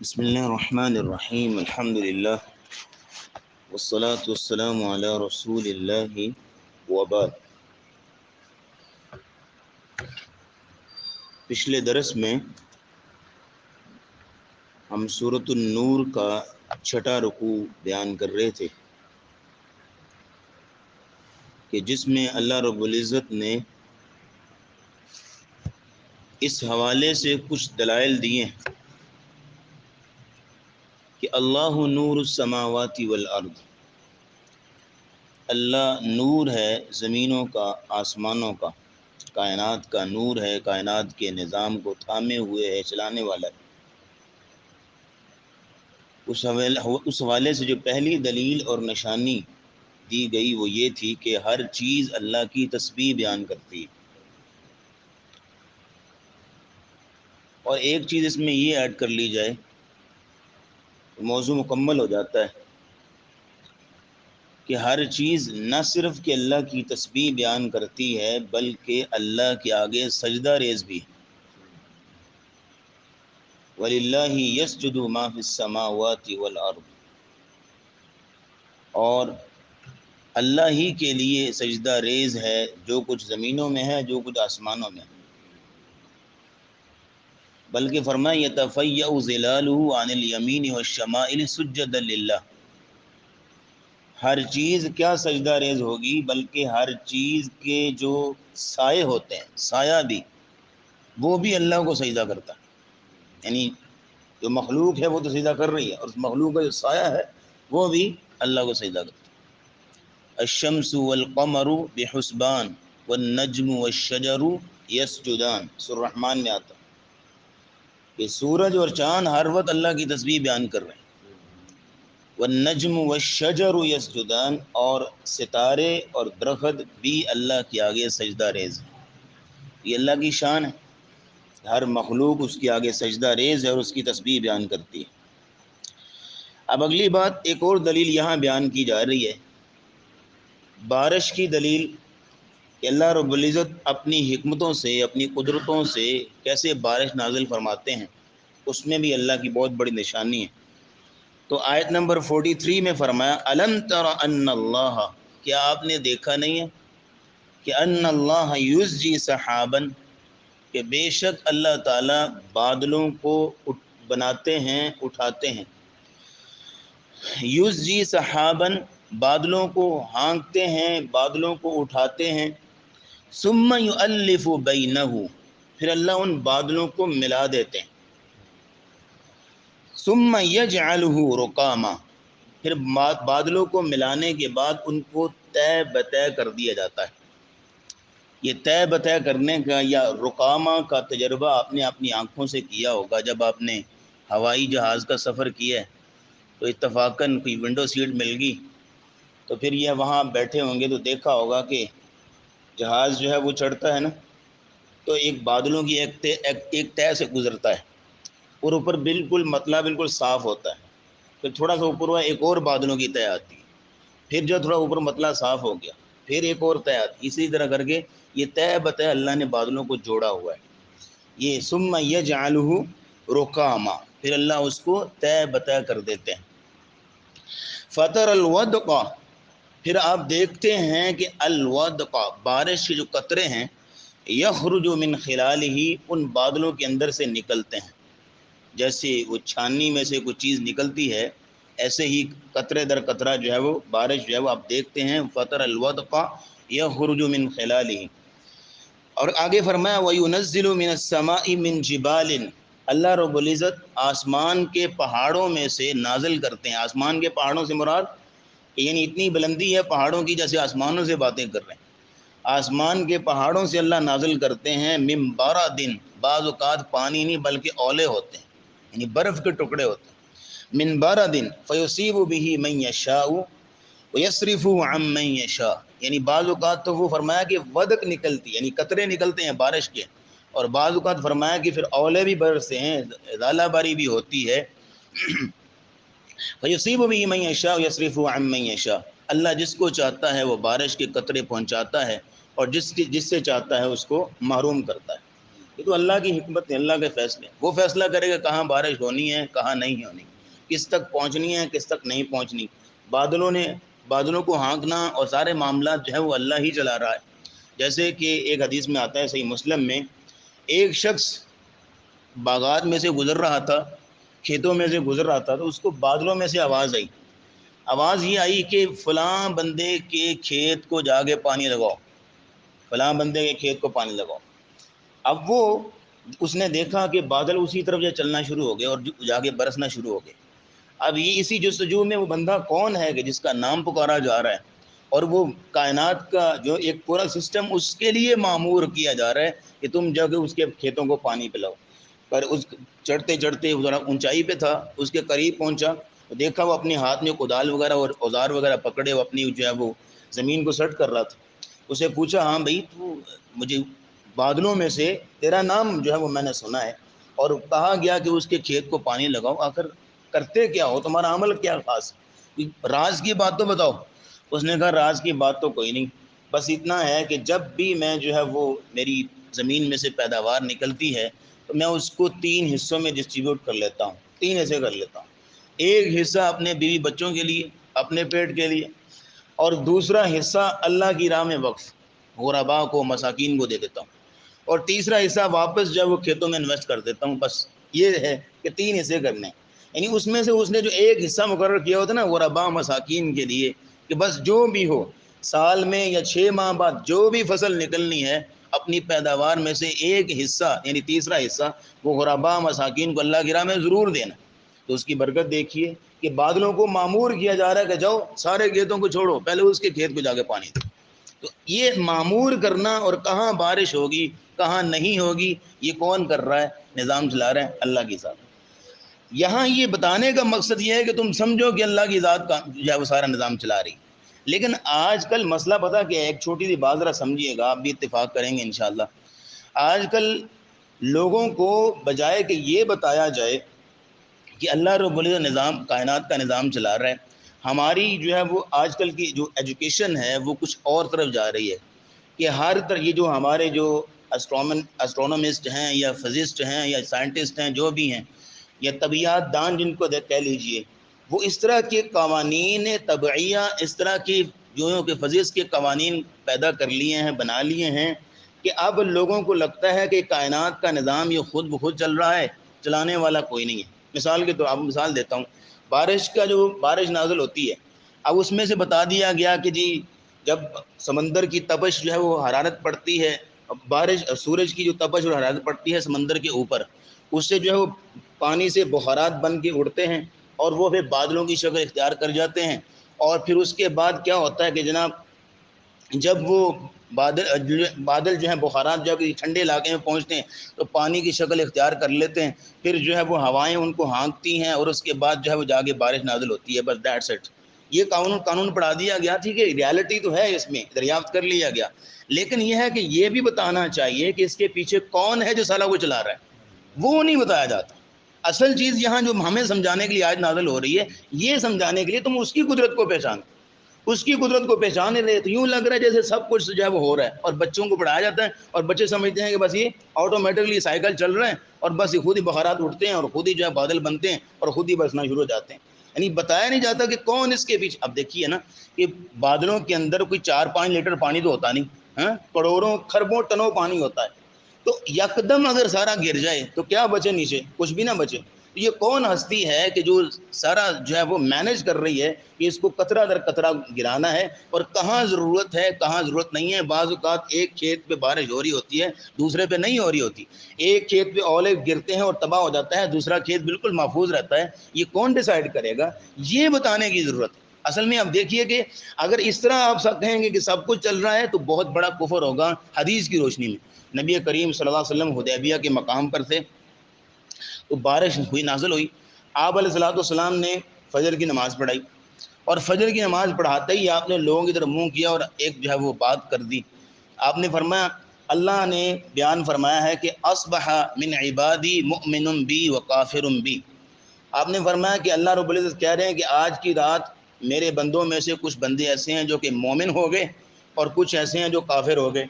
بسم اللہ الرحمن الرحیم الحمد للہ والصلاة والسلام علی رسول اللہ وبعد۔ پچھلے درس میں ہم سورۃ النور کا چھٹا رکوع بیان کر رہے تھے کہ جس میں اللہ رب العزت نے اس حوالے سے کچھ دلائل دیے ہیں کہ اللہ نور السماوات والارض، اللہ نور ہے زمینوں کا آسمانوں کا، کائنات کا نور ہے، کائنات کے نظام کو تھامے ہوئے ہے، چلانے والا ہے۔ اس حوالے سے جو پہلی دلیل اور نشانی دی گئی وہ یہ تھی کہ ہر چیز اللہ کی تسبیح بیان کرتی ہے۔ اور ایک چیز اس میں یہ ایڈ کر لی جائے تو موضوع مکمل ہو جاتا ہے کہ ہر چیز نہ صرف کہ اللہ کی تسبیح بیان کرتی ہے بلکہ اللہ کے آگے سجدہ ریز بھی ہے۔ وَلِلَّهِ يَسْجُدُ مَا فِي السَّمَاوَاتِ وَالْأَرْضِ، اور اللہ ہی کے لیے سجدہ ریز ہے جو کچھ زمینوں میں ہے، جو کچھ آسمانوں میں ہے۔ بلکہ فرمایا یتفیأ ظلالہ عن الیمین والشمائل سجدا للہ، ہر چیز کیا سجدہ ریز ہوگی بلکہ ہر چیز کے جو سائے ہوتے ہیں، سایہ بھی، وہ بھی اللہ کو سجدہ کرتا ہے۔ یعنی جو مخلوق ہے وہ تو سجدہ کر رہی ہے، اور اس مخلوق کا جو سایہ ہے وہ بھی اللہ کو سجدہ کرتا ہے۔ الشمس والقمر بحسبان والنجم والشجر یسجدان، سورہ الرحمن میں آتا کہ سورج اور چاند ہر وقت اللہ کی تسبیح بیان کر رہے ہیں۔ والنجم والشجر یسجدان، اور ستارے اور درخت بھی اللہ کے آگے سجدہ ریز ہیں۔ یہ اللہ کی شان ہے، ہر مخلوق اس کے آگے سجدہ ریز ہے اور اس کی تسبیح بیان کرتی ہے۔ اب اگلی بات، ایک اور دلیل یہاں بیان کی جا رہی ہے، بارش کی دلیل، کہ اللہ رب العزت اپنی حکمتوں سے، اپنی قدرتوں سے کیسے بارش نازل فرماتے ہیں، اس میں بھی اللہ کی بہت بڑی نشانی ہے۔ تو آیت نمبر 43 میں فرمایا الم تر ان اللہ، کیا آپ نے دیکھا نہیں ہے کہ ان اللہ یزجی سحابا، کہ بے شک اللہ تعالیٰ بادلوں کو بناتے ہیں، اٹھاتے ہیں۔ یزجی سحابا، بادلوں کو ہانکتے ہیں، بادلوں کو اٹھاتے ہیں۔ ثم یؤلف بینہ، پھر اللہ ان بادلوں کو ملا دیتے ہیں۔ ثم یجعلہ رکاما، پھر بادلوں کو ملانے کے بعد ان کو طے بطے کر دیا جاتا ہے۔ یہ طے بطے کرنے کا یا رکامہ کا تجربہ آپ نے اپنی آنکھوں سے کیا ہوگا۔ جب آپ نے ہوائی جہاز کا سفر کیا ہے تو اتفاقاً کوئی ونڈو سیٹ مل گئی تو پھر یہ وہاں بیٹھے ہوں گے تو دیکھا ہوگا کہ جہاز جو ہے وہ چڑھتا ہے نا، تو ایک بادلوں کی ایک طے سے گزرتا ہے، اور اوپر بالکل مطلع بالکل صاف ہوتا ہے۔ پھر تھوڑا سا اوپر ہوا ایک اور بادلوں کی طے آتی ہے، پھر جو تھوڑا اوپر مطلع صاف ہو گیا، پھر ایک اور طے آتی ہے، اسی طرح کر کے یہ طے بطے اللہ نے بادلوں کو جوڑا ہوا ہے۔ یہ ثم یجعلہ رکاما، پھر اللہ اس کو طے بطے کر دیتے ہیں۔ فطر الودق، پھر آپ دیکھتے ہیں کہ الودق، بارش کے جو قطرے ہیں، یخرج من خلالہ، ان بادلوں کے اندر سے نکلتے ہیں۔ جیسے وہ چھاننی میں سے کوئی چیز نکلتی ہے، ایسے ہی قطرے در قطرہ جو ہے وہ بارش جو ہے وہ آپ دیکھتے ہیں۔ فطر الودق یخرج من خلالہ، اور آگے فرمایا وَيُنَزِّلُ مِنَ السَّمَاءِ مِن جِبَالٍ، اللہ رب العزت آسمان کے پہاڑوں میں سے نازل کرتے ہیں۔ آسمان کے پہاڑوں سے مراد کہ یعنی اتنی بلندی ہے پہاڑوں کی جیسے آسمانوں سے باتیں کر رہے ہیں۔ آسمان کے پہاڑوں سے اللہ نازل کرتے ہیں من بارد، بعض اوقات پانی نہیں بلکہ اولے ہوتے ہیں، یعنی برف کے ٹکڑے ہوتے ہیں۔ من بارد فیصیب به من یشاء ویصرفه عن من یشاء، یعنی بعض اوقات تو وہ فرمایا کہ ودق نکلتی، یعنی قطرے نکلتے ہیں بارش کے، اور بعض اوقات فرمایا کہ پھر اولے بھی برستے ہیں، ژالہ باری بھی ہوتی ہے۔ فیصیب به من یشاء ویصرفه عن من یشاء، اللہ جس کو چاہتا ہے وہ بارش کے قطرے پہنچاتا ہے، اور جس سے چاہتا ہے اس کو محروم کرتا ہے۔ یہ تو اللہ کی حکمت ہے، اللہ کے فیصلے، وہ فیصلہ کرے گا کہاں بارش ہونی ہے کہاں نہیں ہونی، کس تک پہنچنی ہے کس تک نہیں پہنچنی۔ بادلوں کو ہانکنا اور سارے معاملات جو ہے وہ اللہ ہی چلا رہا ہے۔ جیسے کہ ایک حدیث میں آتا ہے صحیح مسلم میں، ایک شخص باغات میں سے گزر رہا تھا، کھیتوں میں سے گزر رہا تھا، تو اس کو بادلوں میں سے آواز آئی۔ آواز یہ آئی کہ فلاں بندے کے کھیت کو جا کے پانی لگاؤ، فلاں بندے کے کھیت کو پانی لگاؤ۔ اب اس نے دیکھا کہ بادل اسی طرف جو چلنا شروع ہو گئے اور جا کے برسنا شروع ہو گئے۔ اب یہ اسی جستجو میں وہ بندہ کون ہے کہ جس کا نام پکارا جا رہا ہے، اور وہ کائنات کا جو ایک پورا سسٹم اس کے لیے معمور کیا جا رہا ہے کہ تم جا کے اس کے کھیتوں کو پانی پلاؤ۔ پر اس چڑھتے چڑھتے ذرا اونچائی پہ تھا، اس کے قریب پہنچا، دیکھا وہ اپنے ہاتھ میں کدال وغیرہ اور اوزار وغیرہ پکڑے وہ اپنی جو ہے وہ زمین کو سٹ کر رہا تھا۔ اسے پوچھا، ہاں بھائی تو مجھے بادلوں میں سے تیرا نام جو ہے وہ میں نے سنا ہے، اور کہا گیا کہ اس کے کھیت کو پانی لگاؤ، آخر کرتے کیا ہو، تمہارا عمل کیا خاص، راز کی بات تو بتاؤ۔ اس نے کہا راز کی بات تو کوئی نہیں، بس اتنا ہے کہ جب بھی میں جو ہے وہ میری زمین میں سے پیداوار نکلتی ہے تو میں اس کو 3 حصوں میں ڈسٹریبیوٹ کر لیتا ہوں، 3 ایسے کر لیتا ہوں۔ ایک حصہ اپنے بیوی بچوں کے لیے، اپنے پیٹ کے لیے، اور دوسرا حصہ اللہ کی راہ میں وقف، غرباء کو، مساکین کو دے دیتا ہوں، اور تیسرا حصہ واپس جب وہ کھیتوں میں انویسٹ کر دیتا ہوں۔ بس یہ ہے کہ 3 حصے کرنے ہیں، یعنی اس میں سے اس نے جو ایک حصہ مقرر کیا ہوتا ہے نا غرباء مساکین کے لیے، کہ بس جو بھی ہو سال میں یا 6 ماہ بعد جو بھی فصل نکلنی ہے، اپنی پیداوار میں سے ایک حصہ یعنی تیسرا حصہ وہ غرباء مساکین کو اللہ کی راہ میں ضرور دینا۔ تو اس کی برکت دیکھیے کہ بادلوں کو معمور کیا جا رہا ہے کہ جاؤ سارے کھیتوں کو چھوڑو، پہلے اس کے کھیت کو جا کے پانی دو۔ تو یہ معمور کرنا اور کہاں بارش ہوگی کہاں نہیں ہوگی یہ کون کر رہا ہے؟ نظام چلا رہا ہے اللہ کی ذات۔ یہاں یہ بتانے کا مقصد یہ ہے کہ تم سمجھو کہ اللہ کی ذات کا جو ہے وہ سارا نظام چلا رہی۔ لیکن آج کل مسئلہ پتہ کہ ایک چھوٹی سی بات ذرا سمجھیے گا، آپ بھی اتفاق کریں گے انشاءاللہ۔ آج کل لوگوں کو بجائے کہ یہ بتایا جائے کہ اللہ رب العزت نظام کائنات کا نظام چلا رہا ہے، ہماری جو ہے وہ آج کل کی جو ایجوکیشن ہے وہ کچھ اور طرف جا رہی ہے کہ ہر طرح یہ جو ہمارے جو اسٹرونومسٹ ہیں یا فزسٹ ہیں یا سائنٹسٹ ہیں جو بھی ہیں یا طبیعیات دان جن کو کہہ لیجئے، وہ اس طرح کے قوانین طبعیہ، اس طرح کی جو کہ فزکس کے قوانین پیدا کر لیے ہیں، بنا لیے ہیں کہ اب لوگوں کو لگتا ہے کہ کائنات کا نظام یہ خود بخود چل رہا ہے، چلانے والا کوئی نہیں ہے۔ مثال کے طور آپ مثال دیتا ہوں، بارش نازل ہوتی ہے، اب اس میں سے بتا دیا گیا کہ جی جب سمندر کی تپش جو ہے وہ حرارت پڑتی ہے، سورج کی جو تپش اور حرارت پڑتی ہے سمندر کے اوپر، اس سے جو ہے وہ پانی سے بخارات بن کے اڑتے ہیں اور وہ پھر بادلوں کی شکل اختیار کر جاتے ہیں۔ اور پھر اس کے بعد کیا ہوتا ہے کہ جناب جب وہ بادل جو ہیں بخارات جب ٹھنڈے علاقے میں پہنچتے ہیں تو پانی کی شکل اختیار کر لیتے ہیں، پھر جو ہے وہ ہوائیں ان کو ہانکتی ہیں اور اس کے بعد جو ہے وہ جا کے بارش نازل ہوتی ہے۔ بس دیٹس اٹ، یہ قانون پڑھا دیا گیا، ٹھیک ہے، ریالٹی تو ہے، اس میں دریافت کر لیا گیا، لیکن یہ ہے کہ یہ بھی بتانا چاہیے کہ اس کے پیچھے کون ہے جو سارا وہ چلا رہا ہے، وہ نہیں بتایا جاتا۔ اصل چیز یہاں جو ہمیں سمجھانے کے لیے آج نازل ہو رہی ہے، یہ سمجھانے کے لیے تم اس کی قدرت کو پہچانو، اس کی قدرت کو پہچانے رہے تو یوں لگ رہا ہے جیسے سب کچھ جو ہے وہ ہو رہا ہے، اور بچوں کو پڑھایا جاتا ہے اور بچے سمجھتے ہیں کہ بس یہ آٹومیٹکلی سائیکل چل رہا ہے اور بس یہ خود ہی بخارات اٹھتے ہیں اور خود ہی جو ہے بادل بنتے ہیں اور خود ہی برسنا شروع ہو جاتے ہیں، یعنی بتایا نہیں جاتا کہ کون اس کے پیچھے۔ اب دیکھیے نا کہ بادلوں کے اندر کوئی 4-5 لیٹر پانی تو ہوتا نہیں، ہاں، کروڑوں خربوں ٹنوں پانی ہوتا ہے، تو یکدم اگر سارا گر جائے تو کیا بچے نیچے؟ کچھ بھی نہ بچے۔ یہ کون ہستی ہے کہ جو سارا جو ہے وہ مینج کر رہی ہے کہ اس کو قطرہ در قطرہ گرانا ہے، اور کہاں ضرورت ہے کہاں ضرورت نہیں ہے۔ بعض اوقات ایک کھیت پہ بارش ہو رہی ہوتی ہے دوسرے پہ نہیں ہو رہی ہوتی، ایک کھیت پہ اولے گرتے ہیں اور تباہ ہو جاتا ہے، دوسرا کھیت بالکل محفوظ رہتا ہے۔ یہ کون ڈیسائیڈ کرے گا؟ یہ بتانے کی ضرورت ہے۔ اصل میں اب دیکھیے کہ اگر اس طرح آپ کہیں گے کہ سب کچھ چل رہا ہے تو بہت بڑا کفر ہوگا حدیث کی روشنی میں۔ نبی کریم صلی اللہ علیہ وسلم حدیبیہ کے مقام پر تھے تو بارش ہوئی، نازل ہوئی، آپ علیہ الصلوۃ والسلام نے فجر کی نماز پڑھائی، اور فجر کی نماز پڑھاتے ہی آپ نے لوگوں کی طرف منہ کیا اور ایک جو ہے وہ بات کر دی۔ آپ نے فرمایا، اللہ نے بیان فرمایا ہے کہ اصبح من عبادی مؤمن بی و کافر بی۔ آپ نے فرمایا کہ اللہ رب العزت کہہ رہے ہیں کہ آج کی رات میرے بندوں میں سے کچھ بندے ایسے ہیں جو کہ مومن ہو گئے اور کچھ ایسے ہیں جو کافر ہو گئے۔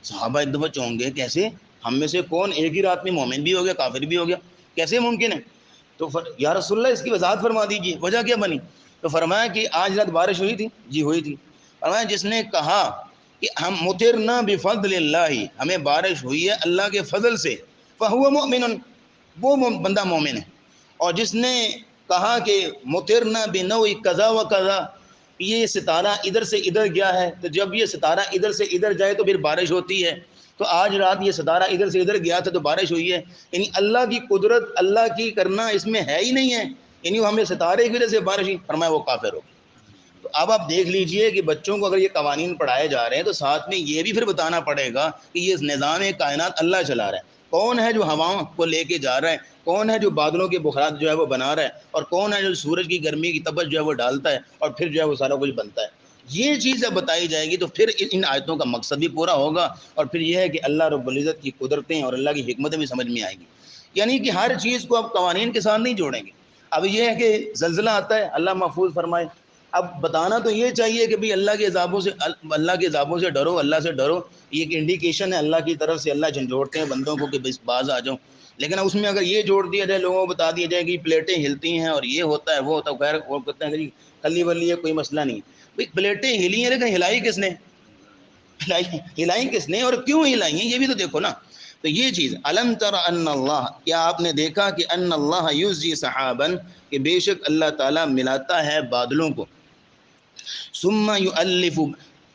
صحابہ ایک دفعہ چونک گئے، کیسے؟ ہم میں سے کون ایک ہی رات میں مومن بھی ہو گیا کافر بھی ہو گیا؟ کیسے ممکن ہے؟ تو یا رسول اللہ اس کی وضاحت فرما دیجیے، وجہ کیا بنی؟ تو فرمایا کہ آج رات بارش ہوئی تھی، جی ہوئی تھی۔ فرمایا جس نے کہا کہ ہم مطرنا بفضل اللہ، ہمیں بارش ہوئی ہے اللہ کے فضل سے، فہو مؤمن، وہ بندہ مومن ہے۔ اور جس نے کہا کہ مطرنا بنوع کذا و کذا، یہ ستارہ ادھر سے ادھر گیا ہے، تو جب یہ ستارہ ادھر سے ادھر جائے تو پھر بارش ہوتی ہے، تو آج رات یہ ستارہ ادھر سے ادھر گیا تھا تو بارش ہوئی ہے۔ یعنی اللہ کی قدرت، اللہ کی کرنا اس میں ہے ہی نہیں ہے، یعنی ہمیں ستارے کی وجہ سے بارش ہوئی، فرمایا وہ کافر ہو۔ تو اب آپ دیکھ لیجئے کہ بچوں کو اگر یہ قوانین پڑھائے جا رہے ہیں تو ساتھ میں یہ بھی پھر بتانا پڑے گا کہ یہ نظام کائنات اللہ چلا رہا ہے۔ کون ہے جو ہواؤں کو لے کے جا رہا ہے؟ کون ہے جو بادلوں کے بخارات جو ہے وہ بنا رہا ہے؟ اور کون ہے جو سورج کی گرمی کی تپش جو ہے وہ ڈالتا ہے اور پھر جو ہے وہ سارا کچھ بنتا ہے؟ یہ چیز جب بتائی جائے گی تو پھر ان آیتوں کا مقصد بھی پورا ہوگا، اور پھر یہ ہے کہ اللہ رب العزت کی قدرتیں اور اللہ کی حکمتیں بھی سمجھ میں آئیں گی۔ یعنی کہ ہر چیز کو آپ قوانین کے ساتھ نہیں جوڑیں گے۔ اب یہ ہے کہ زلزلہ آتا ہے، اللہ محفوظ فرمائے، اب بتانا تو یہ چاہیے کہ بھی اللہ کے عذابوں سے ڈرو، اللہ سے ڈرو، یہ ایک انڈیکیشن ہے اللہ کی طرف سے، اللہ جھنجھوڑتے ہیں بندوں کو کہ بس باز آ جاؤ۔ لیکن اس میں اگر یہ جوڑ دیا جائے، لوگوں کو بتا دیا جائے کہ پلیٹیں ہلتی ہیں اور یہ ہوتا ہے وہ ہوتا ہے، خیر وہ کہتے ہیں کہ کلی ولی ہے کوئی مسئلہ نہیں، بھائی پلیٹیں ہلی ہیں لیکن ہلائی کس نے؟ ہلائی کس نے اور کیوں ہلائی ہیں، یہ بھی تو دیکھو نا۔ تو یہ چیز، الم تر ان اللہ، کیا آپ نے دیکھا کہ ان اللہ یزجی سحابا، کہ بے شک اللہ تعالیٰ ملاتا ہے بادلوں کو، ثم یؤلف،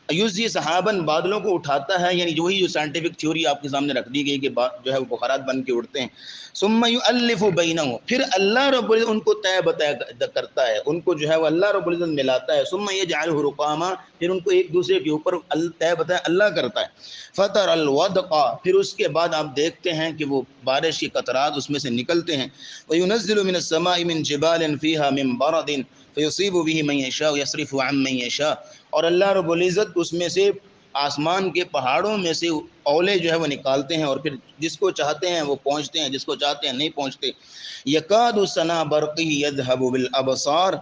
یزجی سحاباً، بادلوں کو اٹھاتا ہے، یعنی وہی جو سائنٹیفک تھیوری آپ کے سامنے رکھ دی گئی کہ جو ہے وہ بخارات بن کے اڑتے ہیں۔ ثم یؤلف بینہم، پھر اللہ رب العزت ان کو طے بطے کرتا ہے، ان کو جو ہے وہ اللہ رب العزت ملاتا ہے۔ ثم یجعلہ رقاما، پھر ان کو ایک دوسرے کے اوپر طے بطے اللہ کرتا ہے۔ فطر الودق، پھر اس کے بعد آپ دیکھتے ہیں کہ وہ بارش کی قطرات اس میں سے نکلتے ہیں۔ وینزل من السماء من جبال فیہا من برد فیصیب به من یشاء یصرف عن من یشاء، اور اللہ رب العزت اس میں سے آسمان کے پہاڑوں میں سے اولے جو ہے وہ نکالتے ہیں، اور پھر جس کو چاہتے ہیں وہ پہنچتے ہیں، جس کو چاہتے ہیں نہیں پہنچتے۔ یکاد سنا برقہ یذهب بالابصار،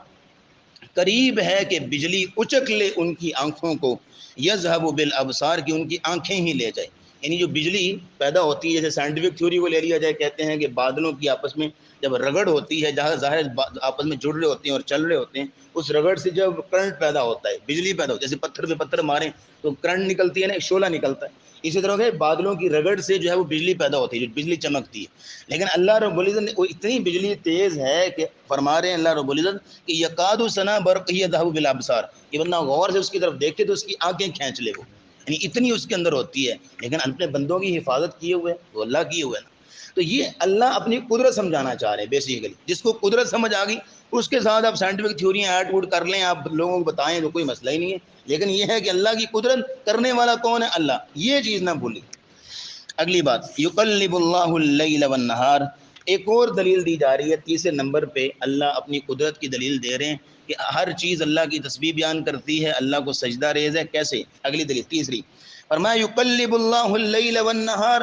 قریب ہے کہ بجلی اچک لے ان کی آنکھوں کو، یذهب بالابصار، کہ ان کی آنکھیں ہی لے جائے۔ یعنی جو بجلی پیدا ہوتی ہے، جیسے سائنٹیفک تھیوری کو لے لیا جائے، کہتے ہیں کہ بادلوں کی آپس میں جب رگڑ ہوتی ہے، جہاں ظاہر آپس میں جڑ رہے ہوتے ہیں اور چل رہے ہوتے ہیں، اس رگڑ سے جب کرنٹ پیدا ہوتا ہے، بجلی پیدا ہوتی ہے، جیسے پتھر پہ پتھر ماریں تو کرنٹ نکلتی ہے نا، ایک شعلہ نکلتا ہے، اسی طرح کہ بادلوں کی رگڑ سے جو ہے وہ بجلی پیدا ہوتی ہے، جو بجلی چمکتی ہے۔ لیکن اللہ رب العزت نے، وہ اتنی بجلی تیز ہے کہ فرما رہے ہیں اللہ رب العزت کہ یکاد سنا برقہ یذهب بالابصار، کہ بندہ غور سے اس کی طرف دیکھے تو اس کی آنکھیں کھینچ لے، وہ یعنی اتنی اس کے اندر ہوتی ہے۔ لیکن اپنے بندوں کی حفاظت کیے ہوئے وہ اللہ کیے ہوئے نا۔ تو یہ اللہ اپنی قدرت سمجھانا چاہ رہے ہیں بیسیکلی۔ جس کو قدرت سمجھ آ گئی اس کے ساتھ آپ سائنٹیفک تھیوریاں ایڈ ووڈ کر لیں، آپ لوگوں کو بتائیں تو کوئی مسئلہ ہی نہیں ہے، لیکن یہ ہے کہ اللہ کی قدرت کرنے والا کون ہے؟ اللہ، یہ چیز نہ بھولی۔ اگلی بات، یقلب اللہ اللیل والنہار، ایک اور دلیل دی جا رہی ہے، تیسرے نمبر پہ اللہ اپنی قدرت کی دلیل دے رہے ہیں کہ ہر چیز اللہ کی تسبیح بیان کرتی ہے، اللہ کو سجدہ ریز ہے۔ کیسے؟ اگلی دلیل تیسری، فرمایا یقلب اللہ اللیل والنہار،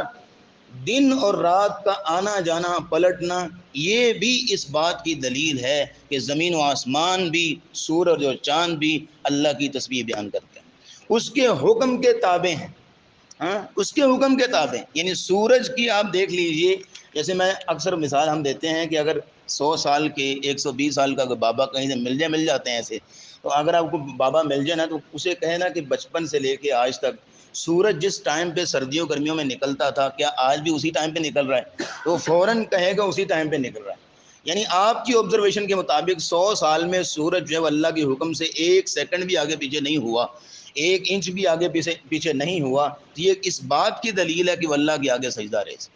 دن اور رات کا آنا جانا پلٹنا، یہ بھی اس بات کی دلیل ہے کہ زمین و آسمان بھی، سورج اور چاند بھی اللہ کی تسبیح بیان کرتے ہیں، اس کے حکم کے تابع ہیں۔ ہاں، اس کے حکم کے تابع، یعنی سورج کی آپ دیکھ لیجئے، جیسے میں اکثر مثال ہم دیتے ہیں کہ اگر 100 سال کے 120 سال کا بابا کہیں سے مل جاتے ہیں ایسے، تو اگر آپ کو بابا مل جائے نا تو اسے کہے نا کہ بچپن سے لے کے آج تک سورج جس ٹائم پہ سردیوں گرمیوں میں نکلتا تھا کیا آج بھی اسی ٹائم پہ نکل رہا ہے؟ تو فوراً کہے گا اسی ٹائم پہ نکل رہا ہے۔ یعنی آپ کی آبزرویشن کے مطابق 100 سال میں سورج جو ہے اللہ کے حکم سے ایک سیکنڈ بھی آگے پیچھے نہیں ہوا، ایک انچ بھی آگے پیچھے نہیں ہوا، یہ اس بات کی دلیل ہے کہ وہ اللہ کے آگے سجدہ ریز،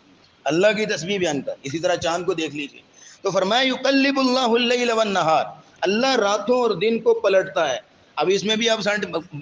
اللہ کی تسبیح بیان کر۔ اسی طرح چاند کو دیکھ لیجیے، تو فرمایا یقلب اللہ اللیل والنہار، اللہ راتوں اور دن کو پلٹتا ہے۔ اب اس میں بھی اب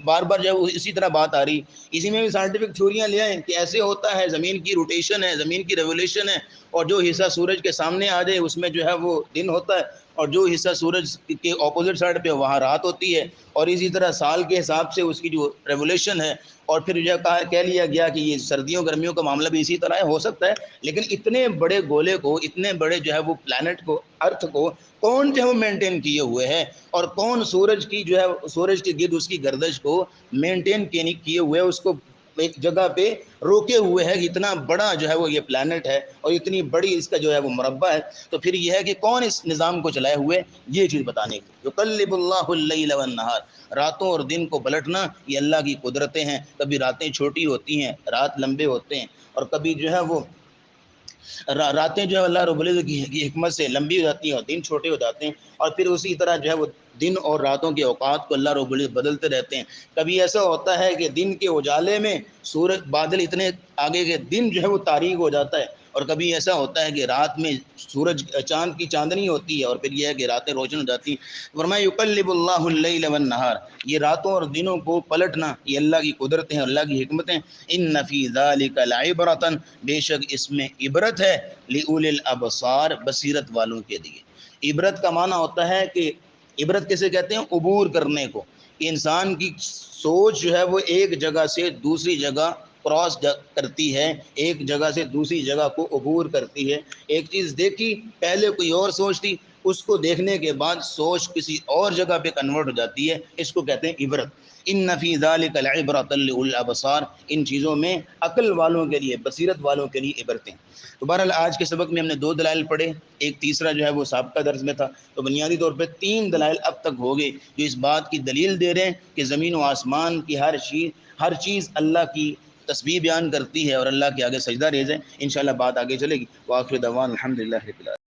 بار بار جو ہے اسی طرح بات آ رہی، اسی میں بھی سائنٹیفک تھیوریاں لے آئیں کہ ایسے ہوتا ہے، زمین کی روٹیشن ہے، زمین کی ریولیوشن ہے، اور جو حصہ سورج کے سامنے آ جائے اس میں جو ہے وہ دن ہوتا ہے، اور جو حصہ سورج کے اپوزٹ سائڈ پہ وہاں رات ہوتی ہے، اور اسی طرح سال کے حساب سے اس کی جو ریولیوشن ہے، اور پھر جو کہہ لیا گیا کہ یہ سردیوں گرمیوں کا معاملہ بھی اسی طرح ہو سکتا ہے۔ لیکن اتنے بڑے گولے کو، اتنے بڑے جو ہے وہ پلانٹ کو، ارتھ کو کون جو ہے وہ مینٹین کیے ہوئے ہے، اور کون سورج کی جو ہے سورج کے گرد اس کی گردش کو مینٹین کیے ہوئے، اس کو ایک جگہ پہ روکے ہوئے ہے کہ اتنا بڑا جو ہے وہ یہ پلانٹ ہے اور اتنی بڑی اس کا جو ہے وہ مربع ہے، تو پھر یہ ہے کہ کون اس نظام کو چلائے ہوئے، یہ چیز بتانے کی۔ یقلب اللہ اللیل والنہار، راتوں اور دن کو پلٹنا یہ اللہ کی قدرتیں ہیں۔ کبھی راتیں چھوٹی ہوتی ہیں، رات لمبے ہوتے ہیں، اور کبھی جو ہے وہ راتیں جو ہے اللہ رب العزت کی حکمت سے لمبی ہو جاتی ہیں اور دن چھوٹے ہو جاتے ہیں، اور پھر اسی طرح جو ہے وہ دن اور راتوں کے اوقات کو اللہ رب العزت بدلتے رہتے ہیں۔ کبھی ایسا ہوتا ہے کہ دن کے اجالے میں سورج بادل اتنے آگے کے دن جو ہے وہ تاریک ہو جاتا ہے، اور کبھی ایسا ہوتا ہے کہ رات میں سورج چاند کی چاندنی ہوتی ہے اور پھر یہ ہے کہ راتیں روشن ہو جاتی ہیں۔ فرمایا یقلب اللہ اللیل والنہار، یہ راتوں اور دنوں کو پلٹنا یہ اللہ کی قدرتیں ہیں، اللہ کی حکمتیں۔ ان فی ذلک لعبرۃ، بے شک اس میں عبرت ہے، لأولی الابصار، بصیرت والوں کے لیے۔ عبرت کا معنی ہوتا ہے کہ عبرت کیسے کہتے ہیں؟ عبور کرنے کو، کہ انسان کی سوچ جو ہے وہ ایک جگہ سے دوسری جگہ کراس کرتی ہے، ایک جگہ سے دوسری جگہ کو عبور کرتی ہے۔ ایک چیز دیکھی، پہلے کوئی اور سوچ تھی، اس کو دیکھنے کے بعد سوچ کسی اور جگہ پہ کنورٹ ہو جاتی ہے، اس کو کہتے ہیں عبرت۔ ان فی ذلک لعبرۃ لأولی الابصار، ان چیزوں میں عقل والوں کے لیے، بصیرت والوں کے لیے عبرتیں۔ تو بہرحال آج کے سبق میں ہم نے 2 دلائل پڑھے، ایک تیسرا جو ہے وہ سابقہ درس میں تھا، تو بنیادی طور پہ 3 دلائل اب تک ہو گئے جو اس بات کی دلیل دے رہے ہیں کہ زمین و آسمان کی ہر چیز اللہ کی تسبیح بیان کرتی ہے اور اللہ کے آگے سجدہ ریز ہے۔ انشاءاللہ بات آگے چلے گی۔ وآخر دعوانا الحمدللہ رب العالمین۔